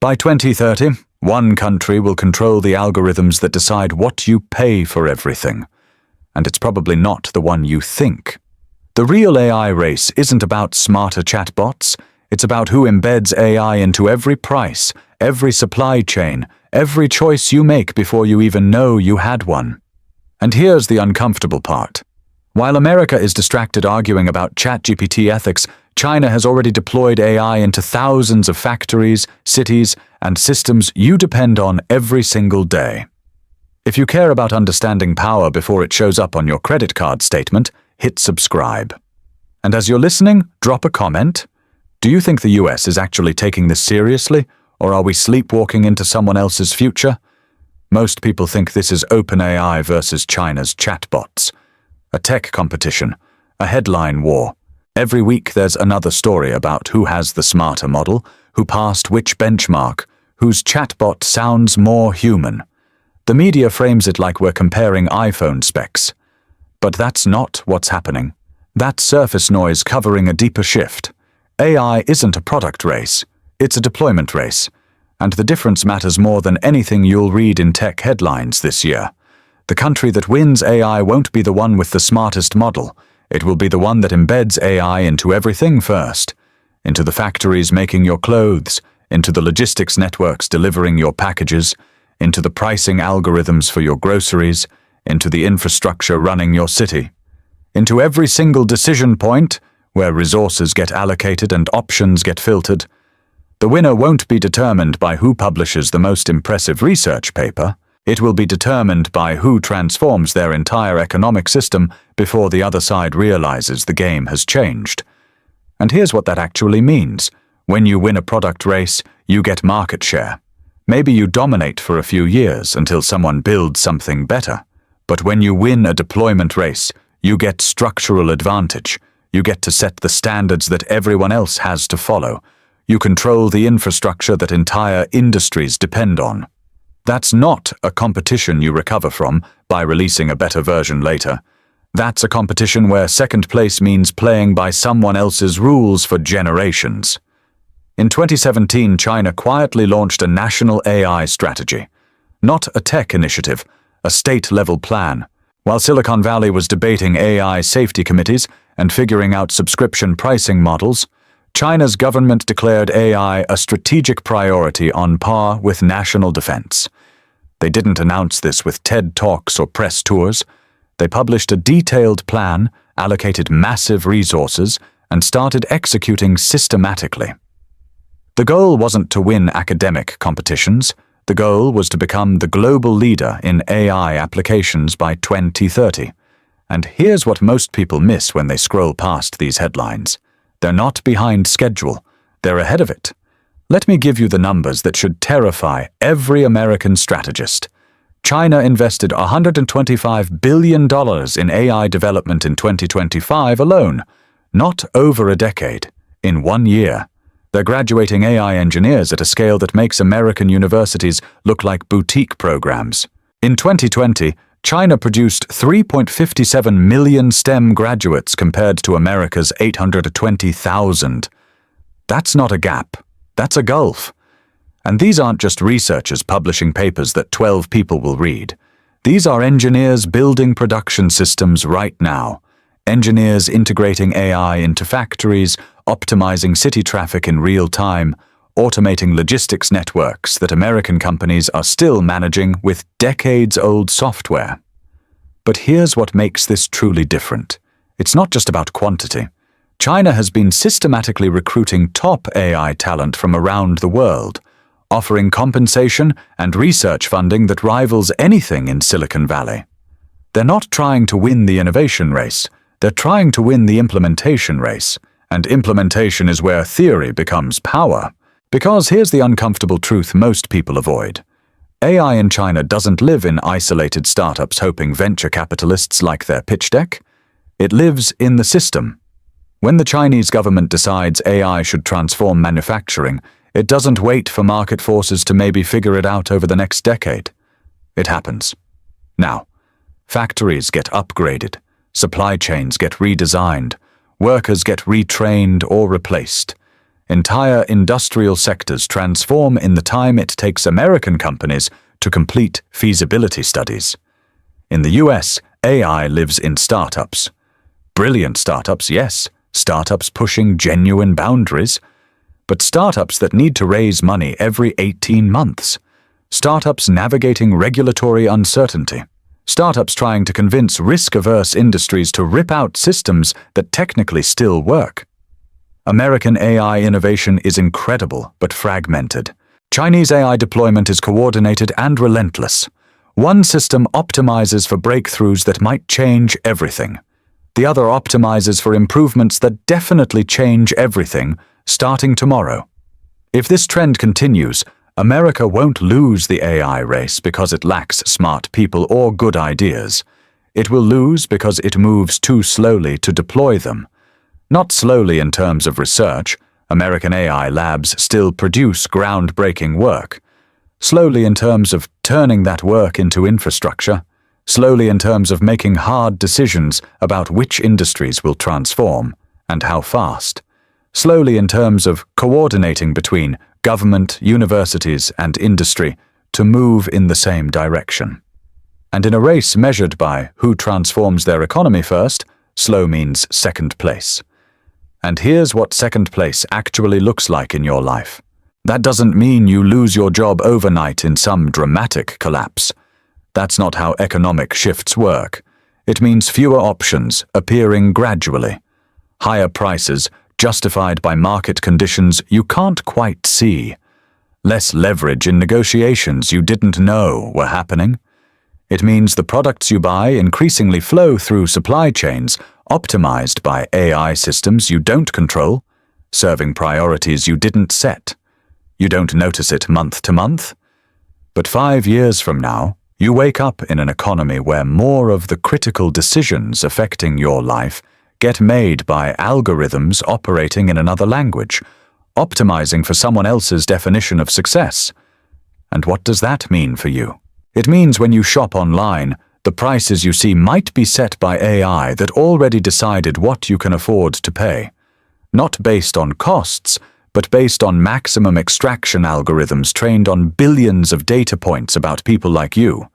By 2030, one country will control the algorithms that decide what you pay for everything. And it's probably not the one you think. The real AI race isn't about smarter chatbots. It's about who embeds AI into every price, every supply chain, every choice you make before you even know you had one. And here's the uncomfortable part. While America is distracted arguing about ChatGPT ethics, China has already deployed AI into thousands of factories, cities, and systems you depend on every single day. If you care about understanding power before it shows up on your credit card statement, hit subscribe. And as you're listening, drop a comment. Do you think the US is actually taking this seriously, or are we sleepwalking into someone else's future? Most people think this is OpenAI versus China's chatbots. A tech competition, a headline war. Every week there's another story about who has the smarter model, who passed which benchmark, whose chatbot sounds more human. The media frames it like we're comparing iPhone specs. But that's not what's happening. That's surface noise covering a deeper shift. AI isn't a product race, it's a deployment race. And the difference matters more than anything you'll read in tech headlines this year. The country that wins AI won't be the one with the smartest model. It will be the one that embeds AI into everything first. Into the factories making your clothes, into the logistics networks delivering your packages, into the pricing algorithms for your groceries, into the infrastructure running your city. Into every single decision point, where resources get allocated and options get filtered. The winner won't be determined by who publishes the most impressive research paper. It will be determined by who transforms their entire economic system before the other side realizes the game has changed. And here's what that actually means. When you win a product race, you get market share. Maybe you dominate for a few years until someone builds something better. But when you win a deployment race, you get structural advantage. You get to set the standards that everyone else has to follow. You control the infrastructure that entire industries depend on. That's not a competition you recover from by releasing a better version later. That's a competition where second place means playing by someone else's rules for generations. In 2017, China quietly launched a national AI strategy. Not a tech initiative, a state-level plan. While Silicon Valley was debating AI safety committees and figuring out subscription pricing models, China's government declared AI a strategic priority on par with national defense. They didn't announce this with TED Talks or press tours. They published a detailed plan, allocated massive resources, and started executing systematically. The goal wasn't to win academic competitions. The goal was to become the global leader in AI applications by 2030. And here's what most people miss when they scroll past these headlines. They're not behind schedule. They're ahead of it. Let me give you the numbers that should terrify every American strategist. China invested $125 billion in AI development in 2025 alone, not over a decade, in 1 year. They're graduating AI engineers at a scale that makes American universities look like boutique programs. In 2020, China produced 3.57 million STEM graduates compared to America's 820,000. That's not a gap. That's a gulf. And these aren't just researchers publishing papers that 12 people will read. These are engineers building production systems right now. Engineers integrating AI into factories, optimizing city traffic in real time, automating logistics networks that American companies are still managing with decades-old software. But here's what makes this truly different. It's not just about quantity. China has been systematically recruiting top AI talent from around the world, offering compensation and research funding that rivals anything in Silicon Valley. They're not trying to win the innovation race. They're trying to win the implementation race. And implementation is where theory becomes power. Because here's the uncomfortable truth most people avoid. AI in China doesn't live in isolated startups hoping venture capitalists like their pitch deck. It lives in the system. When the Chinese government decides AI should transform manufacturing, it doesn't wait for market forces to maybe figure it out over the next decade. It happens. Now, factories get upgraded, supply chains get redesigned, workers get retrained or replaced. Entire industrial sectors transform in the time it takes American companies to complete feasibility studies. In the US, AI lives in startups. Brilliant startups, yes, startups pushing genuine boundaries, but startups that need to raise money every 18 months. Startups navigating regulatory uncertainty. Startups trying to convince risk-averse industries to rip out systems that technically still work. American AI innovation is incredible but fragmented. Chinese AI deployment is coordinated and relentless. One system optimizes for breakthroughs that might change everything. The other optimizes for improvements that definitely change everything, starting tomorrow. If this trend continues, America won't lose the AI race because it lacks smart people or good ideas. It will lose because it moves too slowly to deploy them. Not slowly in terms of research. American AI labs still produce groundbreaking work. Slowly in terms of turning that work into infrastructure. Slowly in terms of making hard decisions about which industries will transform and how fast. Slowly in terms of coordinating between government, universities, and industry to move in the same direction. And in a race measured by who transforms their economy first, slow means second place. And here's what second place actually looks like in your life. That doesn't mean you lose your job overnight in some dramatic collapse. That's not how economic shifts work. It means fewer options appearing gradually. Higher prices justified by market conditions you can't quite see. Less leverage in negotiations you didn't know were happening. It means the products you buy increasingly flow through supply chains optimized by AI systems you don't control, serving priorities you didn't set. You don't notice it month to month. But 5 years from now, you wake up in an economy where more of the critical decisions affecting your life get made by algorithms operating in another language, optimizing for someone else's definition of success. And what does that mean for you? It means when you shop online, the prices you see might be set by AI that already decided what you can afford to pay. Not based on costs, but based on maximum extraction algorithms trained on billions of data points about people like you.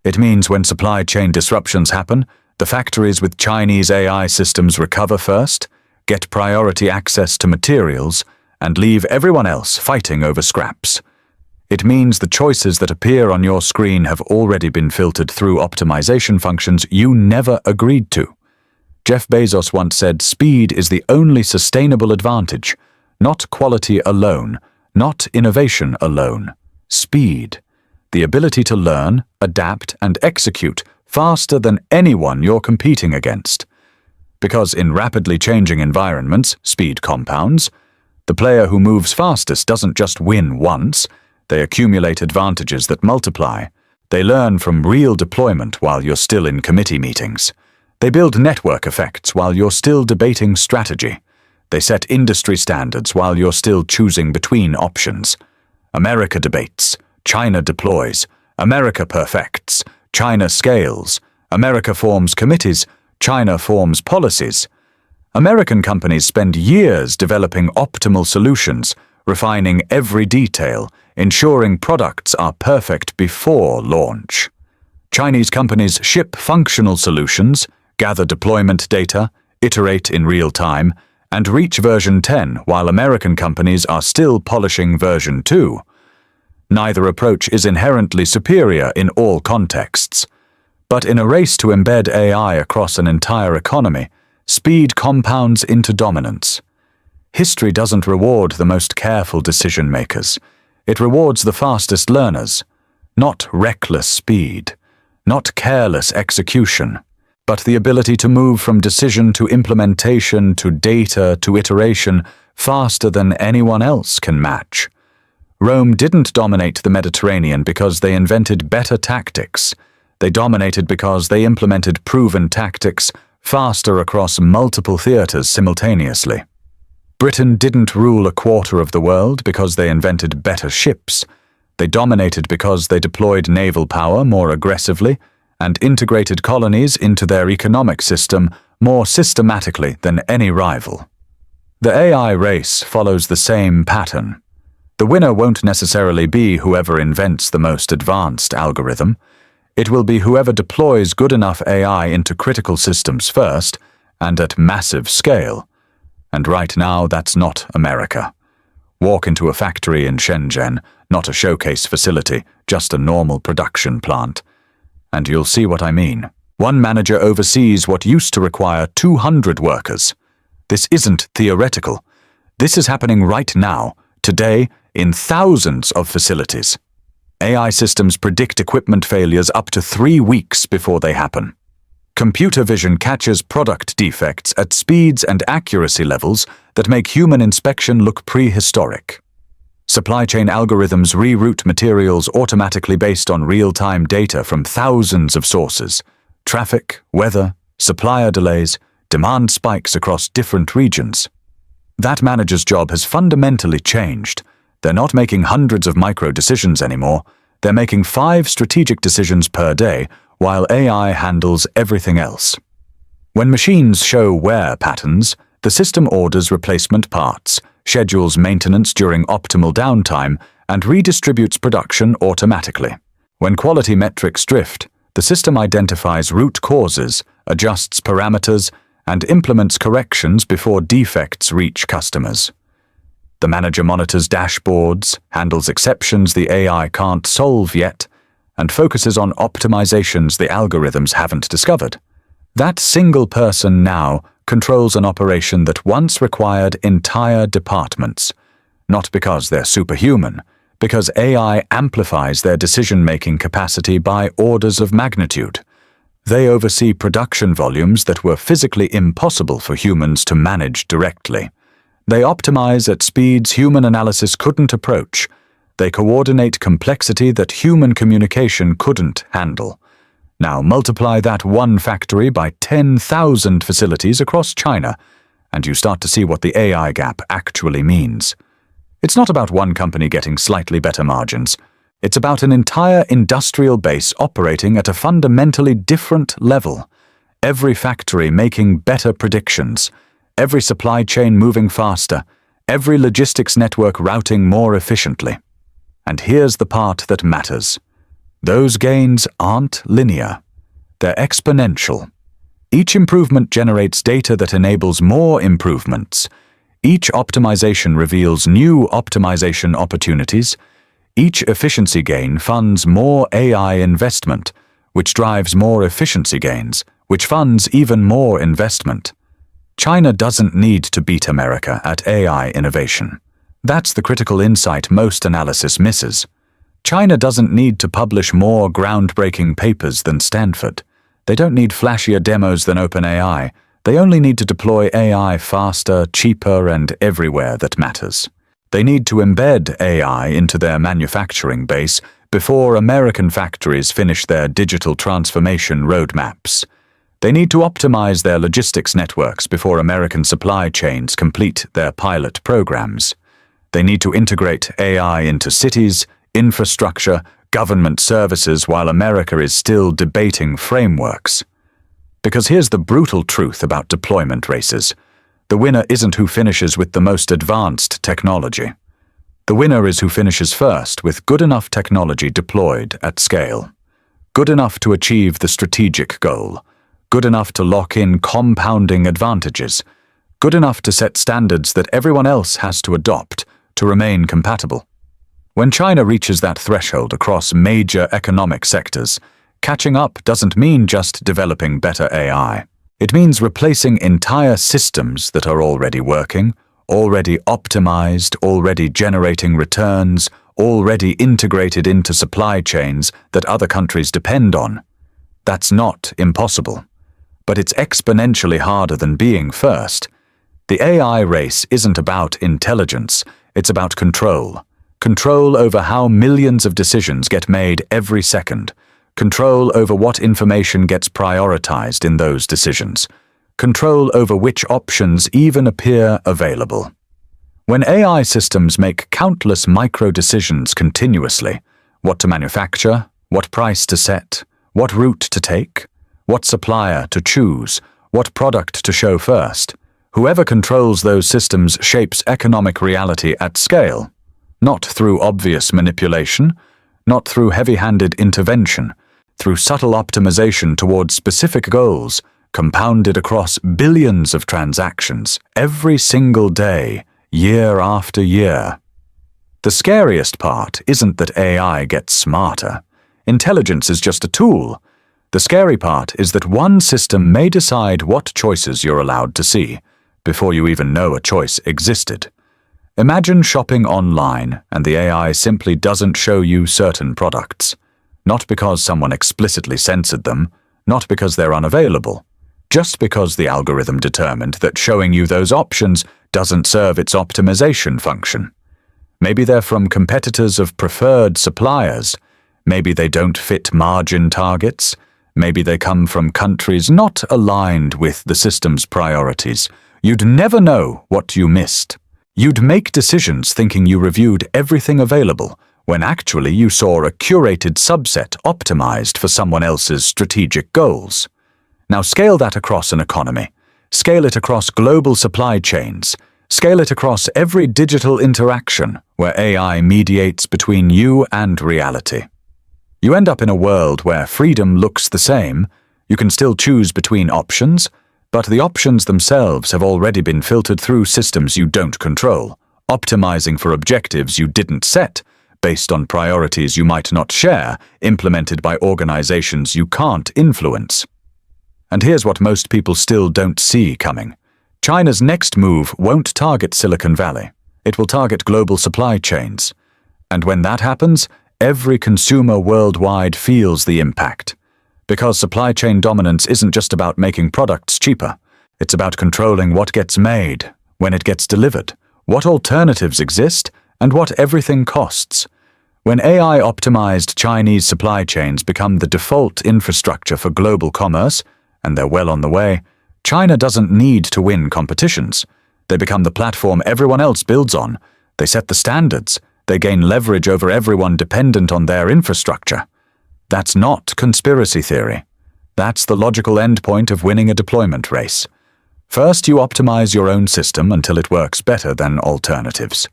It means when supply chain disruptions happen, the factories with Chinese AI systems recover first, get priority access to materials, and leave everyone else fighting over scraps. It means the choices that appear on your screen have already been filtered through optimization functions you never agreed to. Jeff Bezos once said, "Speed is the only sustainable advantage, not quality alone, not innovation alone. Speed. The ability to learn, adapt, and execute faster than anyone you're competing against." Because in rapidly changing environments, speed compounds. The player who moves fastest doesn't just win once. They accumulate advantages that multiply. They learn from real deployment while you're still in committee meetings. They build network effects while you're still debating strategy. They set industry standards while you're still choosing between options. America debates. China deploys. America perfects. China scales. America forms committees. China forms policies. American companies spend years developing optimal solutions, refining every detail, ensuring products are perfect before launch. Chinese companies ship functional solutions, gather deployment data, iterate in real time, and reach version 10 while American companies are still polishing version 2. Neither approach is inherently superior in all contexts. But in a race to embed AI across an entire economy, speed compounds into dominance. History doesn't reward the most careful decision makers. It rewards the fastest learners. Not reckless speed, not careless execution, but the ability to move from decision to implementation to data to iteration faster than anyone else can match. Rome didn't dominate the Mediterranean because they invented better tactics. They dominated because they implemented proven tactics faster across multiple theaters simultaneously. Britain didn't rule a quarter of the world because they invented better ships. They dominated because they deployed naval power more aggressively and integrated colonies into their economic system more systematically than any rival. The AI race follows the same pattern. The winner won't necessarily be whoever invents the most advanced algorithm. It will be whoever deploys good enough AI into critical systems first and at massive scale. And right now, that's not America. Walk into a factory in Shenzhen, not a showcase facility, just a normal production plant, and you'll see what I mean. One manager oversees what used to require 200 workers. This isn't theoretical. This is happening right now, today, in thousands of facilities. AI systems predict equipment failures up to 3 weeks before they happen. Computer vision catches product defects at speeds and accuracy levels that make human inspection look prehistoric. Supply chain algorithms reroute materials automatically based on real-time data from thousands of sources. Traffic, weather, supplier delays, demand spikes across different regions. That manager's job has fundamentally changed. They're not making hundreds of micro decisions anymore. They're making 5 strategic decisions per day, while AI handles everything else. When machines show wear patterns, the system orders replacement parts, schedules maintenance during optimal downtime, and redistributes production automatically. When quality metrics drift, the system identifies root causes, adjusts parameters, and implements corrections before defects reach customers. The manager monitors dashboards, handles exceptions the AI can't solve yet, and focuses on optimizations the algorithms haven't discovered. That single person now controls an operation that once required entire departments, not because they're superhuman, because AI amplifies their decision-making capacity by orders of magnitude. They oversee production volumes that were physically impossible for humans to manage directly. They optimize at speeds human analysis couldn't approach. They coordinate complexity that human communication couldn't handle. Now multiply that one factory by 10,000 facilities across China, and you start to see what the AI gap actually means. It's not about one company getting slightly better margins. It's about an entire industrial base operating at a fundamentally different level. Every factory making better predictions, every supply chain moving faster, every logistics network routing more efficiently. And here's the part that matters. Those gains aren't linear. They're exponential. Each improvement generates data that enables more improvements. Each optimization reveals new optimization opportunities. Each efficiency gain funds more AI investment, which drives more efficiency gains, which funds even more investment. China doesn't need to beat America at AI innovation. That's the critical insight most analysis misses. China doesn't need to publish more groundbreaking papers than Stanford. They don't need flashier demos than OpenAI. They only need to deploy AI faster, cheaper, and everywhere that matters. They need to embed AI into their manufacturing base before American factories finish their digital transformation roadmaps. They need to optimize their logistics networks before American supply chains complete their pilot programs. They need to integrate AI into cities, infrastructure, government services while America is still debating frameworks. Because here's the brutal truth about deployment races. The winner isn't who finishes with the most advanced technology. The winner is who finishes first with good enough technology deployed at scale. Good enough to achieve the strategic goal. Good enough to lock in compounding advantages. Good enough to set standards that everyone else has to adopt to remain compatible. When China reaches that threshold across major economic sectors, catching up doesn't mean just developing better AI. It means replacing entire systems that are already working, already optimized, already generating returns, already integrated into supply chains that other countries depend on. That's not impossible, but it's exponentially harder than being first. The AI race isn't about intelligence, it's about control. Control over how millions of decisions get made every second. Control over what information gets prioritized in those decisions. Control over which options even appear available. When AI systems make countless micro-decisions continuously, what to manufacture, what price to set, what route to take, what supplier to choose, what product to show first, Whoever controls those systems shapes economic reality at scale, not through obvious manipulation, not through heavy-handed intervention, through subtle optimization towards specific goals, compounded across billions of transactions every single day, year after year. The scariest part isn't that AI gets smarter. Intelligence is just a tool. The scary part is that one system may decide what choices you're allowed to see, before you even know a choice existed. Imagine shopping online and the AI simply doesn't show you certain products. Not because someone explicitly censored them, not because they're unavailable, just because the algorithm determined that showing you those options doesn't serve its optimization function. Maybe they're from competitors of preferred suppliers. Maybe they don't fit margin targets. Maybe they come from countries not aligned with the system's priorities. You'd never know what you missed. You'd make decisions thinking you reviewed everything available, when actually you saw a curated subset optimized for someone else's strategic goals. Now scale that across an economy. Scale it across global supply chains. Scale it across every digital interaction where AI mediates between you and reality. You end up in a world where freedom looks the same. You can still choose between options, but the options themselves have already been filtered through systems you don't control, optimizing for objectives you didn't set, based on priorities you might not share, implemented by organizations you can't influence. And here's what most people still don't see coming. China's next move won't target Silicon Valley. It will target global supply chains. And when that happens, every consumer worldwide feels the impact. Because supply chain dominance isn't just about making products cheaper. It's about controlling what gets made, when it gets delivered, what alternatives exist, and what everything costs. When AI-optimized Chinese supply chains become the default infrastructure for global commerce, and they're well on the way, China doesn't need to win competitions. They become the platform everyone else builds on. They set the standards. They gain leverage over everyone dependent on their infrastructure. That's not conspiracy theory. That's the logical endpoint of winning a deployment race. First, you optimize your own system until it works better than alternatives.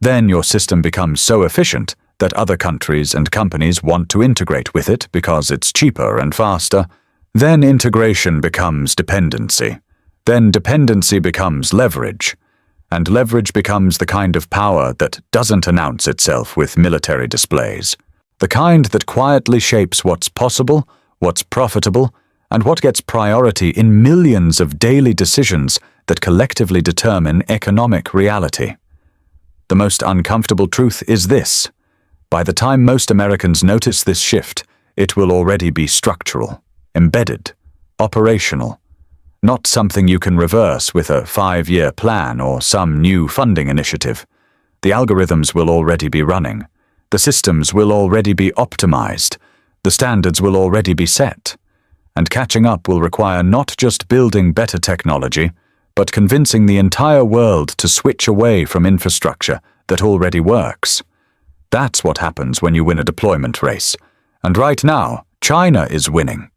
Then your system becomes so efficient that other countries and companies want to integrate with it because it's cheaper and faster. Then integration becomes dependency. Then dependency becomes leverage. And leverage becomes the kind of power that doesn't announce itself with military displays. The kind that quietly shapes what's possible, what's profitable, and what gets priority in millions of daily decisions that collectively determine economic reality. The most uncomfortable truth is this. By the time most Americans notice this shift, it will already be structural, embedded, operational. Not something you can reverse with a 5-year plan or some new funding initiative. The algorithms will already be running. The systems will already be optimized. The standards will already be set. And catching up will require not just building better technology, but convincing the entire world to switch away from infrastructure that already works. That's what happens when you win a deployment race. And right now, China is winning.